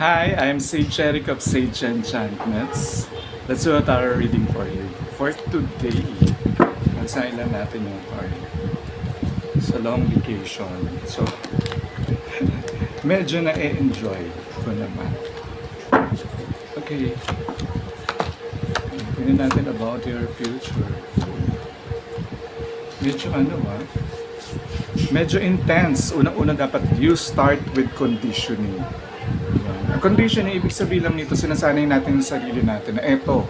Hi, I'm Sage Eric of Sage Enchantments. Let's do a tarot reading for you. For today, basahin lang natin yung card. Sa long vacation. So, medyo na-enjoy ko naman. Okay. Tingnan natin about your future. Medyo medyo intense. Unang-una dapat you start with conditioning. Ang conditioning, ibig sabihin lang nito, sinasanay natin sa sarili natin na eto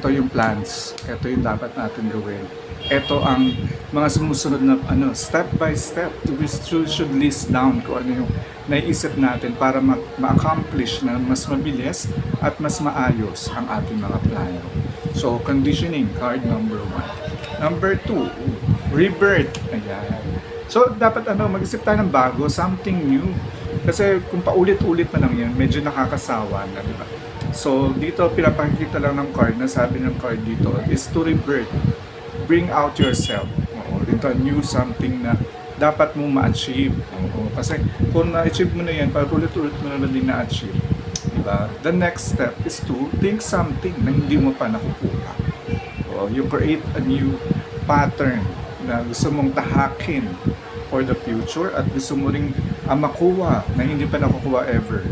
yung plans, eto yung dapat natin gawin. Eto ang mga sumusunod na step by step. We should list down kung ano yung naiisip natin para ma-accomplish na mas mabilis at mas maayos ang ating mga plano. So, conditioning, card number 1. Number 2, rebirth. Ayan. So, dapat mag-isip tayo ng bago, something new. Kasi kung paulit-ulit na lang yan, medyo nakakasawa na, di ba? So, dito pinapakita lang ng card, na sabi ng card dito, is to rebirth. Bring out yourself. Oo, dito, new something na dapat mong ma-achieve. Oo, kasi kung na-achieve mo na yan, paulit-ulit mo na din na-achieve. Diba? The next step is to think something na hindi mo pa nakukuha. Oo, you create a new pattern na gusto mong tahakin for the future at gusto mo ring makuha na hindi pa nakukuha ever.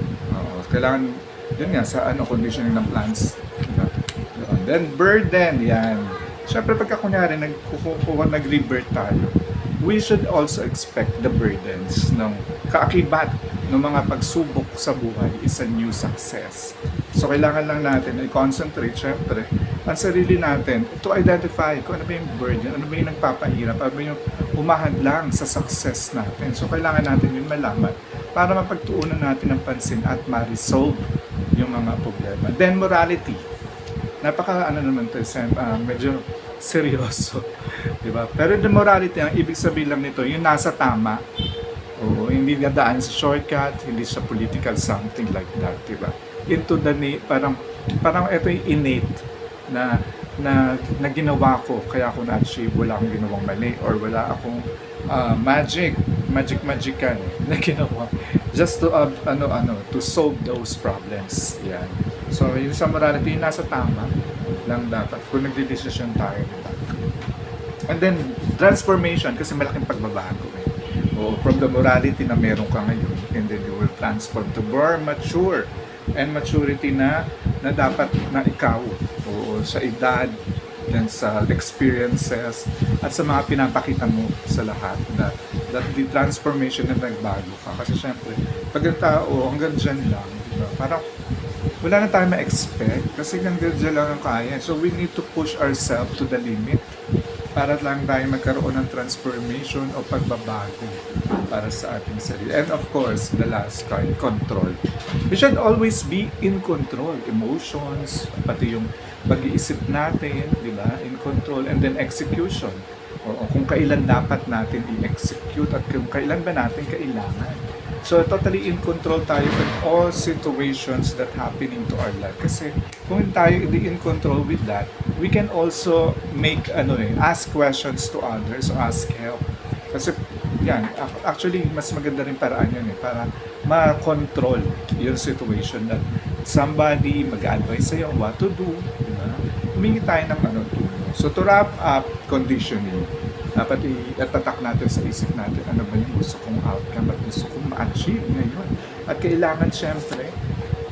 Kailangan, yun nga, sa conditioning ng plants. Then, burden, yan. Siyempre, pagka kunyari, nag-rebirth tayo, we should also expect the burdens ng kaakibat ng mga pagsubok sa buhay is a new success. So, kailangan lang natin i-concentrate, syempre, ang sarili natin to identify kung ano ba yung burden, ano ba yung nagpapahirap, ano ba yung umahadlang sa success natin. So, kailangan natin yun malaman para mapagtuunan natin ng pansin at ma-resolve yung mga problema. Then, morality. Naman to, medyo seryoso. Diba? Pero the morality, ang ibig sabihin lang nito, yung nasa tama. Oo, hindi nadaan sa shortcut, hindi sa political something like that, diba? Into the parang ito yung innate na ginawa ko, kaya ako na-achieve, wala akong ginawang mali or wala akong magican na ginawa just to to solve those problems. Yan. So yung sa morality, yung nasa tama lang dapat kung nagde-decision tayo, diba? And then transformation, kasi malaking pagbabago from the morality na meron ka ngayon, and then you will transform to more mature and maturity na dapat na ikaw sa edad, then sa experiences at sa mga pinapakita mo sa lahat, that the transformation na nagbago ka. Kasi syempre pag ang tao hanggang dyan lang, diba? Parang wala na tayo ma-expect kasi hanggang dyan lang ang kaya, so we need to push ourselves to the limit para lang tayo magkaroon ng transformation o pagbabago para sa ating sarili. And of course, the last card, control. We should always be in control. Emotions, pati yung pag-iisip natin, di ba? In control. And then execution. O kung kailan dapat natin i-execute at kung kailan ba natin kailangan. So, totally in control tayo in all situations that happening to our life. Kasi kung tayo in control with that, we can also ask questions to others, or ask help. Kasi yan, actually, mas maganda rin paraan yan para ma-control yung situation that somebody mag-advise sa'yo what to do. Diba? Humingi tayo ng tulong. So, to wrap up, conditioning. Dapat i-tatak natin sa isip natin ano ba yung gusto kong outcome at gusto kong ma-achieve ngayon. At kailangan syempre,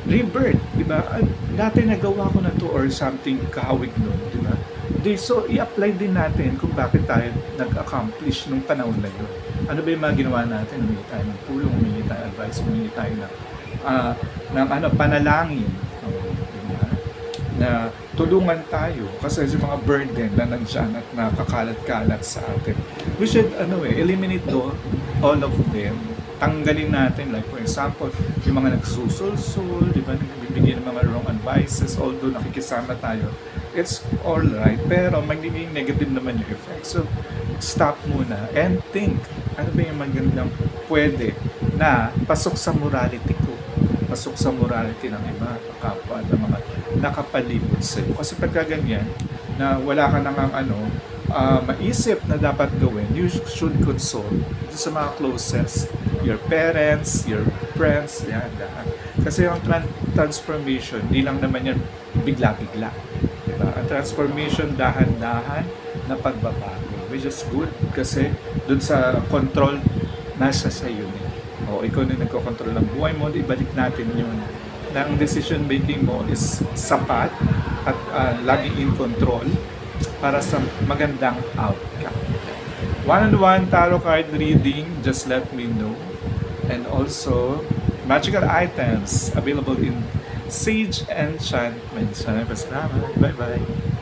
rebirth, di ba? Dati nagawa ko na to or something kahawig nun, di ba? So, i-apply din natin kung bakit tayo nag-accomplish nung panahon na yun. Ano ba yung mga ginawa natin? Humingi tayo ng tulong, humingi tayo advice, humingi tayo ng panalangin. Na tulungan tayo kasi yung mga burden na nandiyan at nakakalat-kalat sa atin. We should eliminate all of them. Tanggalin natin, like for example, yung mga nagsusulsul, di ba, nagbibigay ng mga wrong advices, although nakikisama tayo, it's all right, pero magiging negative naman yung effect. So, stop muna and think, ano ba yung magandang pwede na pasok sa morality ko, pasok sa morality ng iba, kapwa, ng mga nakapalibot sa iyo. Kasi pagka ganyan, na wala ka nang maisip na dapat gawin, you should consult sa mga closest, your parents, your friends, yan, dahan. Kasi yung transformation, di lang naman yan bigla-bigla. Diba? Ang transformation, dahan-dahan na pagbabago. Which is good kasi dun sa control, nasa sa iyo eh. O ikaw na nagkocontrol ng buhay mo, ibalik natin yun. Na ang decision making mo is sapat at laging in control para sa magandang outcome. One-on-one tarot card reading, just let me know. And also, magical items available in Sage Enchantments. Salamat. Bye-bye.